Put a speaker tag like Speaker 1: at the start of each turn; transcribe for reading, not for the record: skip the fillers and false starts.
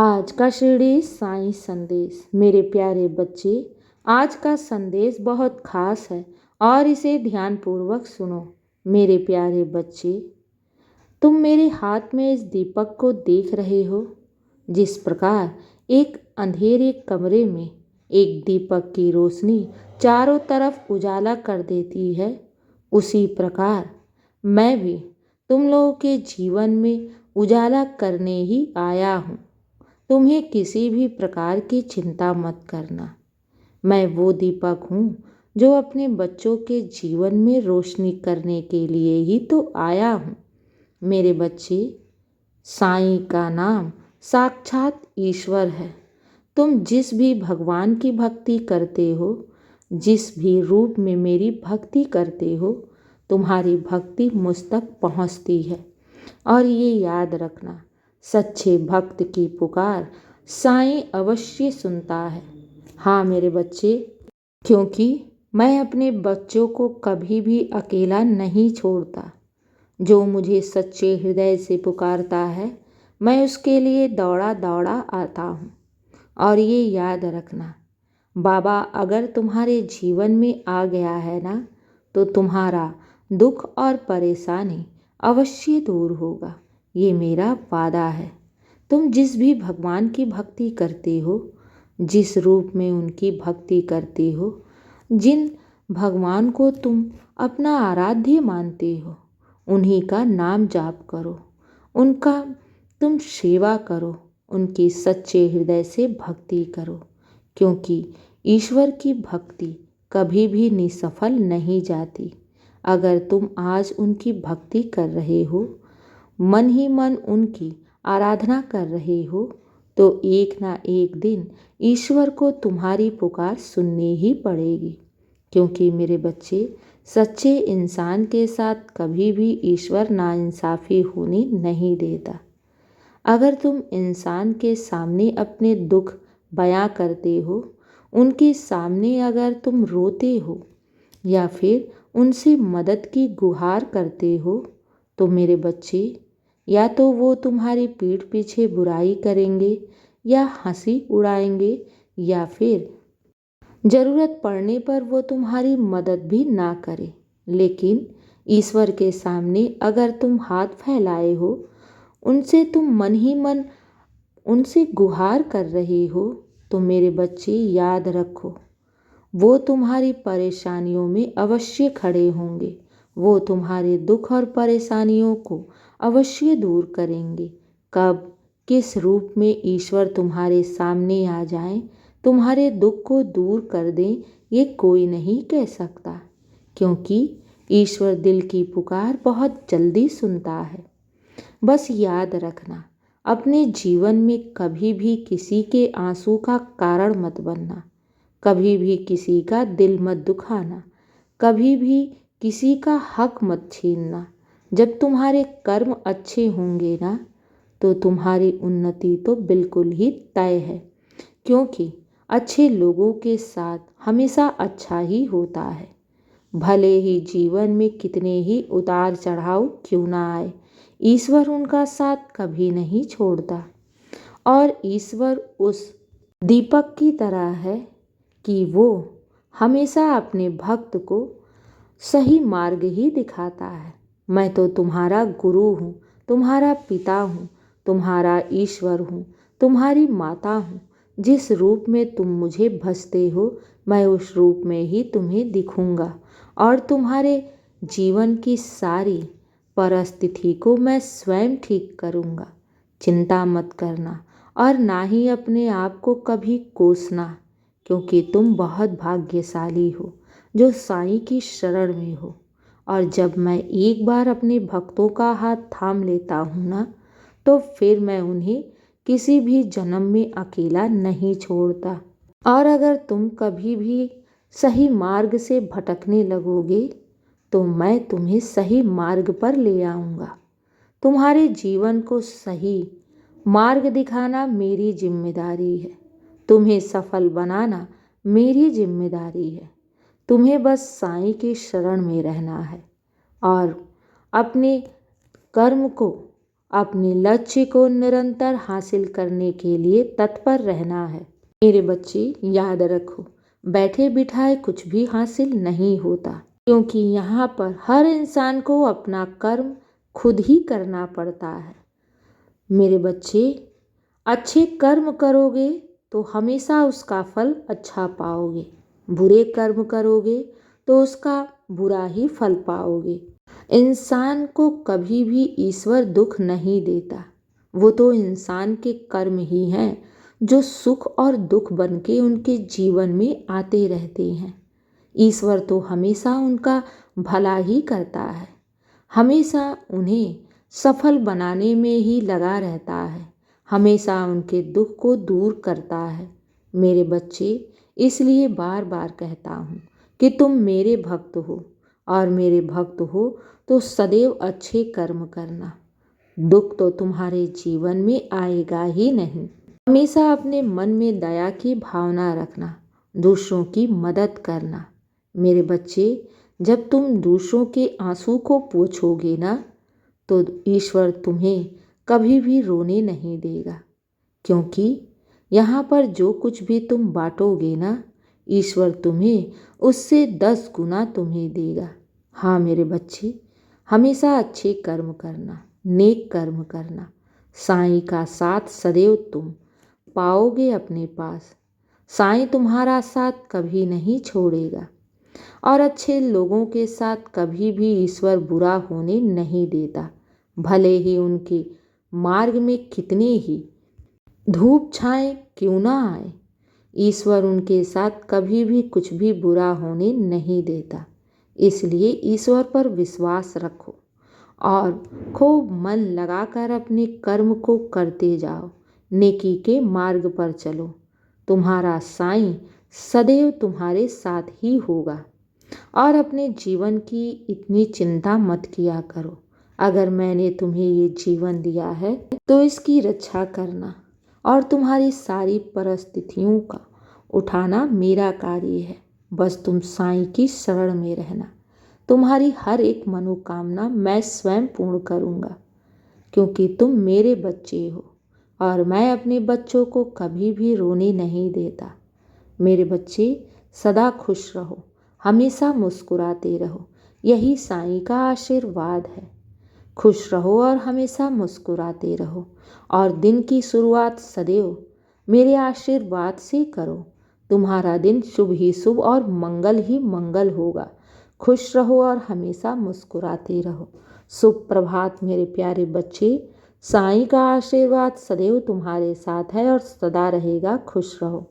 Speaker 1: आज का शिरडी साईं संदेश। मेरे प्यारे बच्चे, आज का संदेश बहुत खास है और इसे ध्यानपूर्वक सुनो। मेरे प्यारे बच्चे, तुम मेरे हाथ में इस दीपक को देख रहे हो। जिस प्रकार एक अंधेरे कमरे में एक दीपक की रोशनी चारों तरफ उजाला कर देती है, उसी प्रकार मैं भी तुम लोगों के जीवन में उजाला करने ही आया हूँ। तुम्हें किसी भी प्रकार की चिंता मत करना। मैं वो दीपक हूँ जो अपने बच्चों के जीवन में रोशनी करने के लिए ही तो आया हूँ। मेरे बच्चे, साईं का नाम साक्षात ईश्वर है। तुम जिस भी भगवान की भक्ति करते हो, जिस भी रूप में मेरी भक्ति करते हो, तुम्हारी भक्ति मुझ तक पहुँचती है। और ये याद रखना, सच्चे भक्त की पुकार साईं अवश्य सुनता है। हाँ मेरे बच्चे, क्योंकि मैं अपने बच्चों को कभी भी अकेला नहीं छोड़ता। जो मुझे सच्चे हृदय से पुकारता है, मैं उसके लिए दौड़ा दौड़ा आता हूँ। और ये याद रखना, बाबा अगर तुम्हारे जीवन में आ गया है ना, तो तुम्हारा दुख और परेशानी अवश्य दूर होगा। ये मेरा वादा है। तुम जिस भी भगवान की भक्ति करते हो, जिस रूप में उनकी भक्ति करते हो, जिन भगवान को तुम अपना आराध्य मानते हो, उन्हीं का नाम जाप करो, उनका तुम सेवा करो, उनकी सच्चे हृदय से भक्ति करो। क्योंकि ईश्वर की भक्ति कभी भी निसफल नहीं जाती। अगर तुम आज उनकी भक्ति कर रहे हो, मन ही मन उनकी आराधना कर रहे हो, तो एक ना एक दिन ईश्वर को तुम्हारी पुकार सुननी ही पड़ेगी। क्योंकि मेरे बच्चे, सच्चे इंसान के साथ कभी भी ईश्वर नाइंसाफ़ी होने नहीं देता। अगर तुम इंसान के सामने अपने दुख बयां करते हो, उनके सामने अगर तुम रोते हो या फिर उनसे मदद की गुहार करते हो, तो मेरे बच्चे, या तो वो तुम्हारी पीठ पीछे बुराई करेंगे या हंसी उड़ाएंगे, या फिर ज़रूरत पड़ने पर वो तुम्हारी मदद भी ना करे। लेकिन ईश्वर के सामने अगर तुम हाथ फैलाए हो, उनसे तुम मन ही मन उनसे गुहार कर रहे हो, तो मेरे बच्चे याद रखो, वो तुम्हारी परेशानियों में अवश्य खड़े होंगे। वो तुम्हारे दुख और परेशानियों को अवश्य दूर करेंगे। कब किस रूप में ईश्वर तुम्हारे सामने आ जाए, तुम्हारे दुख को दूर कर दें, ये कोई नहीं कह सकता। क्योंकि ईश्वर दिल की पुकार बहुत जल्दी सुनता है। बस याद रखना, अपने जीवन में कभी भी किसी के आंसू का कारण मत बनना, कभी भी किसी का दिल मत दुखाना, कभी भी किसी का हक मत छीनना। जब तुम्हारे कर्म अच्छे होंगे ना, तो तुम्हारी उन्नति तो बिल्कुल ही तय है। क्योंकि अच्छे लोगों के साथ हमेशा अच्छा ही होता है। भले ही जीवन में कितने ही उतार चढ़ाव क्यों ना आए, ईश्वर उनका साथ कभी नहीं छोड़ता। और ईश्वर उस दीपक की तरह है कि वो हमेशा अपने भक्त को सही मार्ग ही दिखाता है। मैं तो तुम्हारा गुरु हूँ, तुम्हारा पिता हूँ, तुम्हारा ईश्वर हूँ, तुम्हारी माता हूँ। जिस रूप में तुम मुझे भजते हो, मैं उस रूप में ही तुम्हें दिखूँगा और तुम्हारे जीवन की सारी परिस्थिति को मैं स्वयं ठीक करूँगा। चिंता मत करना और ना ही अपने आप को कभी कोसना, क्योंकि तुम बहुत भाग्यशाली हो जो साईं की शरण में हो। और जब मैं एक बार अपने भक्तों का हाथ थाम लेता हूँ ना, तो फिर मैं उन्हें किसी भी जन्म में अकेला नहीं छोड़ता। और अगर तुम कभी भी सही मार्ग से भटकने लगोगे, तो मैं तुम्हें सही मार्ग पर ले आऊँगा। तुम्हारे जीवन को सही मार्ग दिखाना मेरी जिम्मेदारी है। तुम्हें सफल बनाना मेरी जिम्मेदारी है। तुम्हें बस साईं की शरण में रहना है और अपने कर्म को अपने लक्ष्य को निरंतर हासिल करने के लिए तत्पर रहना है। मेरे बच्चे याद रखो, बैठे बिठाए कुछ भी हासिल नहीं होता, क्योंकि यहाँ पर हर इंसान को अपना कर्म खुद ही करना पड़ता है। मेरे बच्चे, अच्छे कर्म करोगे तो हमेशा उसका फल अच्छा पाओगे, बुरे कर्म करोगे तो उसका बुरा ही फल पाओगे। इंसान को कभी भी ईश्वर दुख नहीं देता, वो तो इंसान के कर्म ही हैं जो सुख और दुख बन के उनके जीवन में आते रहते हैं। ईश्वर तो हमेशा उनका भला ही करता है, हमेशा उन्हें सफल बनाने में ही लगा रहता है, हमेशा उनके दुख को दूर करता है। मेरे बच्चे, इसलिए बार बार कहता हूँ कि तुम मेरे भक्त हो, और मेरे भक्त हो तो सदैव अच्छे कर्म करना। दुख तो तुम्हारे जीवन में आएगा ही नहीं। हमेशा अपने मन में दया की भावना रखना, दूसरों की मदद करना। मेरे बच्चे, जब तुम दूसरों के आंसू को पोंछोगे ना, तो ईश्वर तुम्हें कभी भी रोने नहीं देगा, क्योंकि यहाँ पर जो कुछ भी तुम बांटोगे ना, ईश्वर तुम्हें उससे 10 गुना तुम्हें देगा। हाँ मेरे बच्चे, हमेशा अच्छे कर्म करना, नेक कर्म करना। साईं का साथ सदैव तुम पाओगे अपने पास। साईं तुम्हारा साथ कभी नहीं छोड़ेगा, और अच्छे लोगों के साथ कभी भी ईश्वर बुरा होने नहीं देता। भले ही उनके मार्ग में कितने ही धूप छाएं क्यों ना आए, ईश्वर उनके साथ कभी भी कुछ भी बुरा होने नहीं देता। इसलिए ईश्वर पर विश्वास रखो और खूब मन लगाकर अपने कर्म को करते जाओ, नेकी के मार्ग पर चलो। तुम्हारा साईं सदैव तुम्हारे साथ ही होगा। और अपने जीवन की इतनी चिंता मत किया करो। अगर मैंने तुम्हें ये जीवन दिया है तो इसकी रक्षा करना और तुम्हारी सारी परिस्थितियों का उठाना मेरा कार्य है। बस तुम साईं की शरण में रहना। तुम्हारी हर एक मनोकामना मैं स्वयं पूर्ण करूँगा, क्योंकि तुम मेरे बच्चे हो और मैं अपने बच्चों को कभी भी रोने नहीं देता। मेरे बच्चे, सदा खुश रहो, हमेशा मुस्कुराते रहो, यही साईं का आशीर्वाद है। खुश रहो और हमेशा मुस्कुराते रहो, और दिन की शुरुआत सदैव मेरे आशीर्वाद से करो। तुम्हारा दिन शुभ ही शुभ और मंगल ही मंगल होगा। खुश रहो और हमेशा मुस्कुराते रहो। शुभ प्रभात मेरे प्यारे बच्चे। साईं का आशीर्वाद सदैव तुम्हारे साथ है और सदा रहेगा। खुश रहो।